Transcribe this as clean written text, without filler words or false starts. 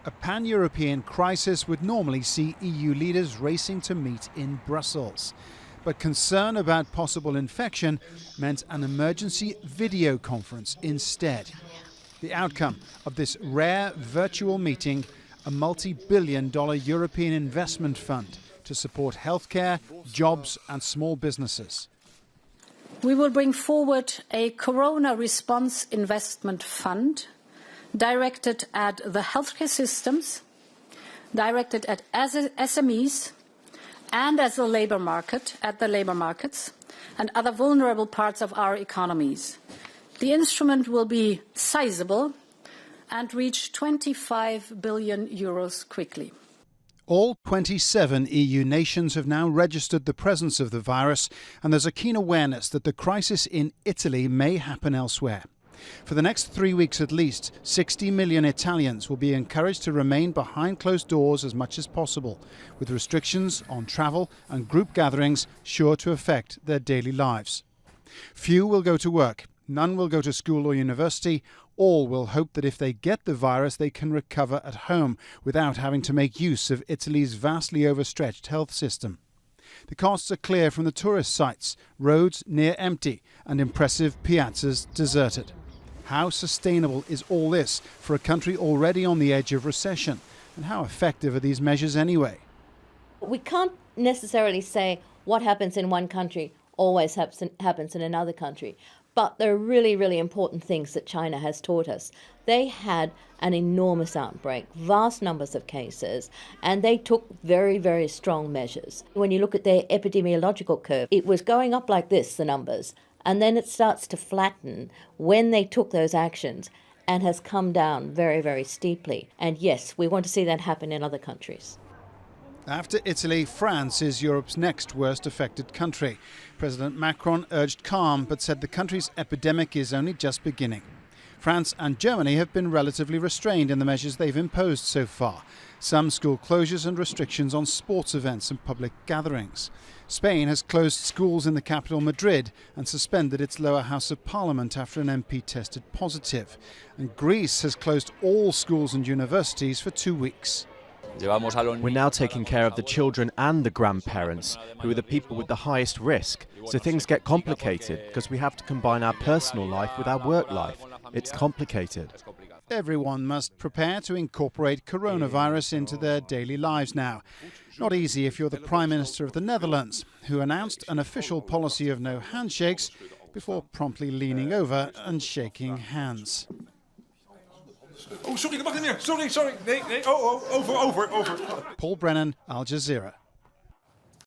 A pan-European crisis would normally see EU leaders racing to meet in Brussels. But concern about possible infection meant an emergency video conference instead. The outcome of this rare virtual meeting, a multi-billion-dollar European investment fund to support healthcare, jobs and small businesses. We will bring forward a Corona Response Investment Fund directed at the healthcare systems, directed at SMEs and at the labour markets and other vulnerable parts of our economies. The instrument will be sizable and reach 25 billion euros quickly. All 27 EU nations have now registered the presence of the virus, and there's a keen awareness that the crisis in Italy may happen elsewhere. For the next 3 weeks at least, 60 million Italians will be encouraged to remain behind closed doors as much as possible, with restrictions on travel and group gatherings sure to affect their daily lives. Few will go to work, none will go to school or university. All will hope that if they get the virus, they can recover at home without having to make use of Italy's vastly overstretched health system. The costs are clear from the tourist sites, roads near empty and impressive piazzas deserted. How sustainable is all this for a country already on the edge of recession? And how effective are these measures anyway? We can't necessarily say what happens in one country always happens in another country. But there are really, really important things that China has taught us. They had an enormous outbreak, vast numbers of cases, and they took very, very strong measures. When you look at their epidemiological curve, it was going up like this, the numbers, and then it starts to flatten when they took those actions and has come down very, very steeply. And yes, we want to see that happen in other countries. After Italy, France is Europe's next worst affected country. President Macron urged calm, but said the country's epidemic is only just beginning. France and Germany have been relatively restrained in the measures they've imposed so far. Some school closures and restrictions on sports events and public gatherings. Spain has closed schools in the capital, Madrid, and suspended its lower house of parliament after an MP tested positive. And Greece has closed all schools and universities for 2 weeks. We're now taking care of the children and the grandparents, who are the people with the highest risk. So things get complicated because we have to combine our personal life with our work life. It's complicated. Everyone must prepare to incorporate coronavirus into their daily lives now. Not easy if you're the Prime Minister of the Netherlands, who announced an official policy of no handshakes before promptly leaning over and shaking hands. Oh, sorry, dat mag niet meer. Sorry. Nee. Over. Paul Brennan, Al Jazeera.